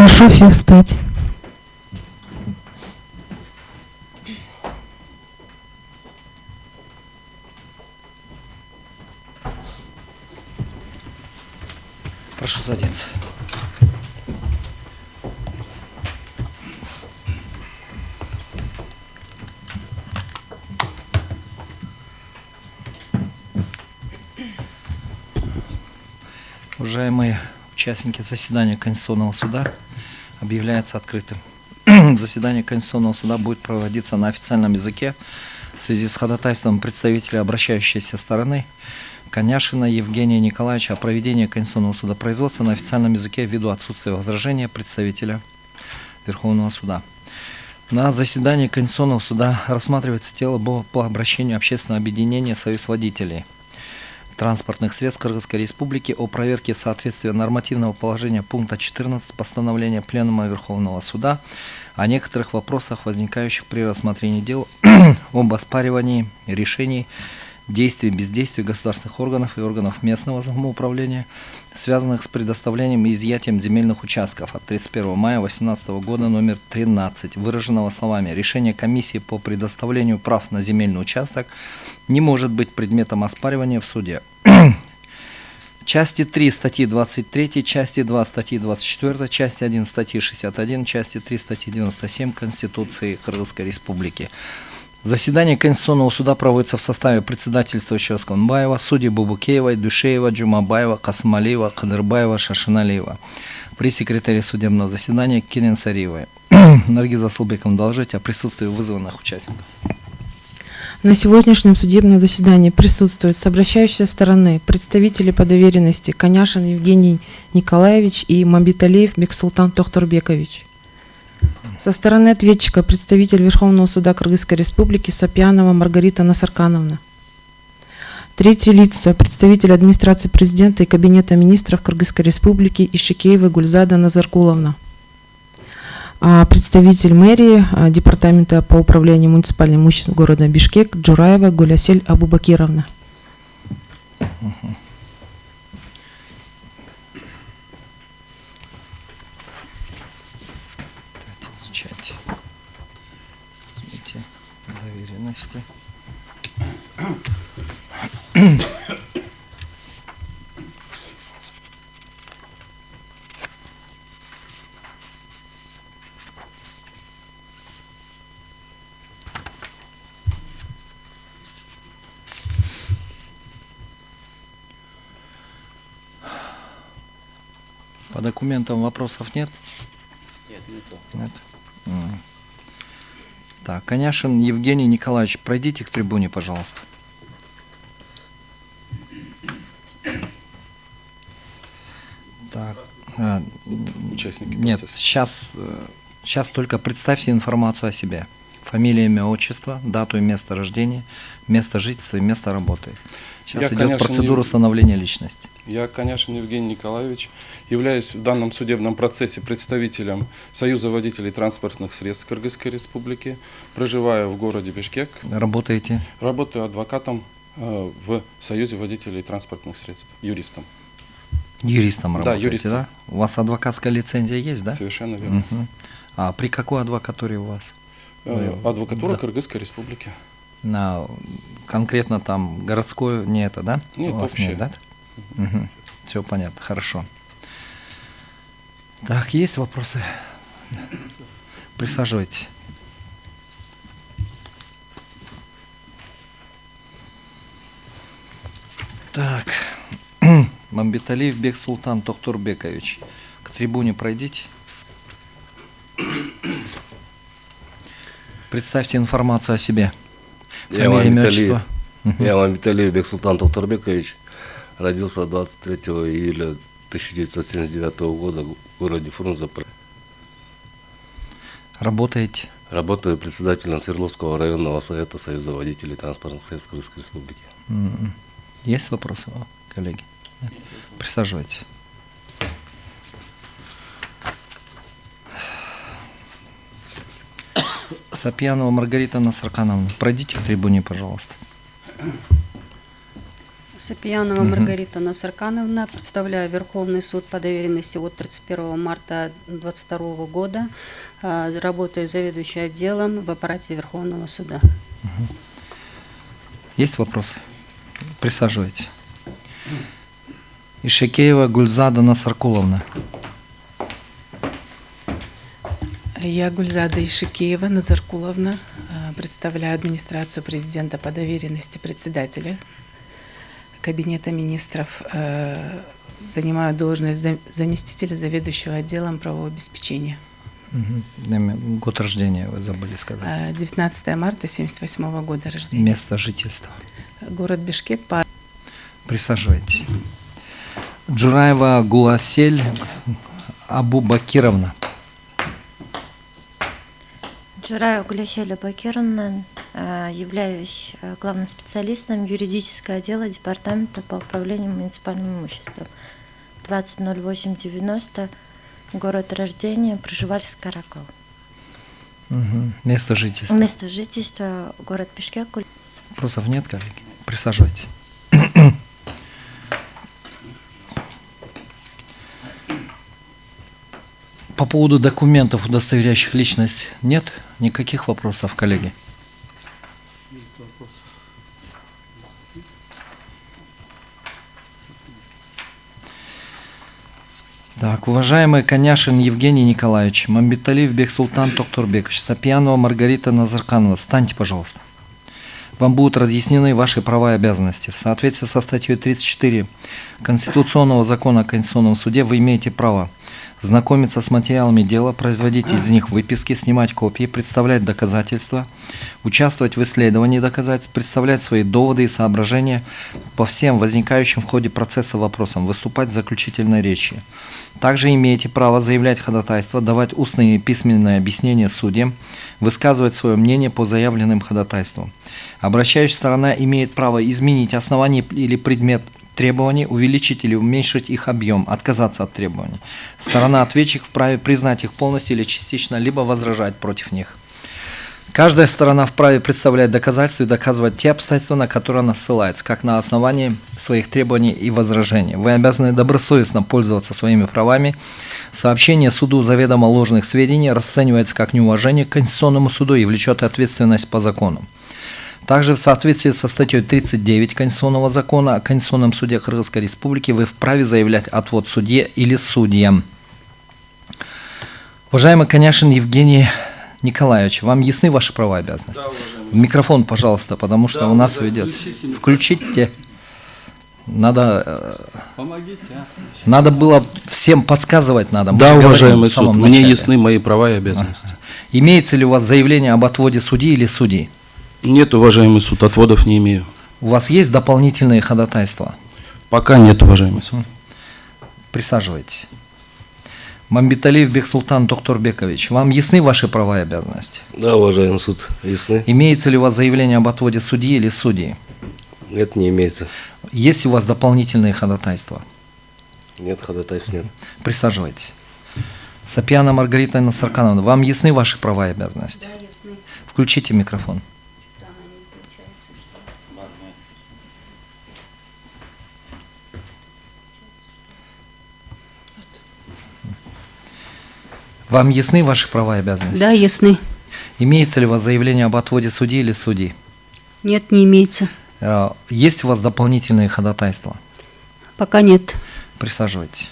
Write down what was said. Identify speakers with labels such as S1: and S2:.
S1: Прошу всех встать.
S2: Прошу садиться. Уважаемые участники заседания Конституционного суда, объявляется открытым. Заседание Конституционного суда будет проводиться на официальном языке в связи с ходатайством представителя обращающейся стороны Коняшина Евгения Николаевича о проведении Конституционного судопроизводства на официальном языке ввиду отсутствия возражения представителя Верховного суда. На заседании Конституционного суда рассматривается дело по обращению общественного объединения «Союз водителей транспортных средств Кыргызской Республики» о проверке соответствия нормативного положения пункта 14 постановления Пленума Верховного Суда о некоторых вопросах, возникающих при рассмотрении дел об оспаривании решений, действий и бездействий государственных органов и органов местного самоуправления, связанных с предоставлением и изъятием земельных участков от 31 мая 2018 года номер 13, выраженного словами: решение комиссии по предоставлению прав на земельный участок не может быть предметом оспаривания в суде. Части 3 статьи 23, части 2 статьи 24, части 1 статьи 61, части 3 статьи 97 Конституции Кыргызской Республики. Заседание Конституционного суда проводится в составе председательствующего Сканбаева, судей Бубукеева, Душеева, Джумабаева, Касымалиева, Кадырбаева, Шашиналиева. Пресс-секретарь судебного заседания Кененсариевой. Наргиза Асылбековна, доложите о присутствии вызванных участников.
S1: На сегодняшнем судебном заседании присутствуют с обращающей стороны представители по доверенности Коняшин Евгений Николаевич и Мамбиталиев Бексултан Тохторбекович. Со стороны ответчика представитель Верховного суда Кыргызской Республики Сапьянова Маргарита Насаркановна. Третьи лица представитель администрации президента и кабинета министров Кыргызской Республики Ишикеева Гульзада Назаркуловна. Представитель мэрии департамента по управлению муниципальным имуществом города Бишкек Джураева Гулясель Абубакировна.
S2: Изучайте. Возьмите доверенности. По документам вопросов нет? Нет. Так, Коняшин Евгений Николаевич, пройдите к трибуне, пожалуйста. Так,
S3: Участники
S2: нет,
S3: процесса.
S2: сейчас только представьте информацию о себе. Фамилия, имя, отчество, дату и место рождения, место жительства и место работы. Сейчас идет процедура установления личности.
S3: Я, Коняшин Евгений Николаевич, являюсь в данном судебном процессе представителем Союза водителей транспортных средств Кыргызской Республики. Проживаю в городе Бишкек.
S2: Работаете?
S3: Работаю адвокатом в Союзе водителей транспортных средств, юристом.
S2: Юристом работаете,
S3: да? Юристом.
S2: Да? У вас адвокатская лицензия есть, да?
S3: Совершенно верно.
S2: Угу. А при какой адвокатуре у вас?
S3: Адвокатура Кыргызской Республики.
S2: Конкретно там городское, не это, да?
S3: Нет,
S2: у вас
S3: общее.
S2: нет, да? Угу. Все понятно, хорошо. Так, есть вопросы? Присаживайтесь. Так, Мамбиталиев Бексултан Тохторбекович, к трибуне пройдите. Представьте информацию о себе. Фамилия, имя, отчество.
S4: Я Мамбиталиев Бексултан Тохторбекович. Родился 23 июля 1979 года в городе Фрунзе.
S2: Работаете?
S4: Работаю председателем Свердловского районного совета Союза водителей транспортных средств Кыргызской Республики.
S2: Есть вопросы, коллеги? Присаживайтесь. Сапьянова Маргарита Насаркановна, пройдите к трибуне, пожалуйста.
S5: Сапиянова Маргарита Насаркановна, представляю Верховный суд по доверенности от 31 марта 2022 года. Работаю заведующей отделом в аппарате Верховного суда.
S2: Есть вопросы? Присаживайтесь. Ишекеева Гульзада Насаркуловна.
S6: Я Гульзада Ишикеева Назаркуловна, представляю администрацию президента по доверенности председателя Кабинета министров, занимаю должность заместителя заведующего отделом правового обеспечения.
S2: Год рождения вы забыли сказать.
S6: 19 марта 1978 года рождения.
S2: Место жительства.
S6: Город Бишкек.
S2: Присаживайтесь. Джураева Гуласель Абубакировна.
S7: Джураева Гулясель Абубакировна, являюсь главным специалистом юридического отдела Департамента по управлению муниципальным имуществом. 200890, город рождения, Пржевальск, Каракол.
S2: Место жительства.
S7: Место жительства город Бишкек.
S2: Вопросов нет, коллеги? Присаживайтесь. По поводу документов, удостоверяющих личность, нет никаких вопросов, коллеги? Так, уважаемый Коняшин Евгений Николаевич, Мамбеталиев Бексултан Тохтурбекович, Сапиянова Маргарита Назаркановна, встаньте, пожалуйста. Вам будут разъяснены ваши права и обязанности. В соответствии со статьей 34 Конституционного закона о Конституционном суде вы имеете право знакомиться с материалами дела, производить из них выписки, снимать копии, представлять доказательства, участвовать в исследовании доказательств, представлять свои доводы и соображения по всем возникающим в ходе процесса вопросам, выступать в заключительной речи. Также имеете право заявлять ходатайство, давать устные и письменные объяснения судьям, высказывать свое мнение по заявленным ходатайствам. Обращающая сторона имеет право изменить основание или предмет требований, увеличить или уменьшить их объем, отказаться от требований. Сторона-ответчик вправе признать их полностью или частично, либо возражать против них. Каждая сторона вправе представлять доказательства и доказывать те обстоятельства, на которые она ссылается, как на основании своих требований и возражений. Вы обязаны добросовестно пользоваться своими правами. Сообщение суду заведомо ложных сведений расценивается как неуважение к Конституционному суду и влечет ответственность по закону. Также в соответствии со статьей 39 Конституционного закона о Конституционном суде Кыргызской Республики вы вправе заявлять отвод судье или судьям. Уважаемый Коняшин Евгений Николаевич, вам ясны ваши права и обязанности?
S3: Да, уважаемый.
S2: Микрофон, пожалуйста, потому что у нас ведет. Включите. Надо,
S3: Помогите,
S2: надо было всем подсказывать надо. Мы
S3: Да,
S2: же говорили
S3: уважаемый
S2: в самом
S3: суд, мне
S2: начале.
S3: ясны мои права и обязанности.
S2: Имеется ли у вас заявление об отводе судьи или судьи?
S3: Нет, уважаемый суд, отводов не имею.
S2: У вас есть дополнительные ходатайства?
S3: Пока нет, уважаемый суд.
S2: Присаживайтесь. Мамбеталиев Бексултан Тохтурбекович, вам ясны ваши права и обязанности?
S4: Да, уважаемый суд, ясны?
S2: Имеется ли у вас заявление об отводе судьи или судьи?
S4: Нет, не имеется.
S2: Есть у вас дополнительные ходатайства?
S4: Нет, ходатайств нет.
S2: Присаживайтесь. Сапьяна Маргарита Насаркановна, вам ясны ваши права и обязанности?
S5: Да, ясны.
S2: Включите микрофон. Вам ясны ваши права и обязанности?
S5: Да, ясны.
S2: Имеется ли у вас заявление об отводе судьи или судьи?
S5: Нет, не имеется.
S2: Есть у вас дополнительные ходатайства?
S5: Пока нет.
S2: Присаживайтесь.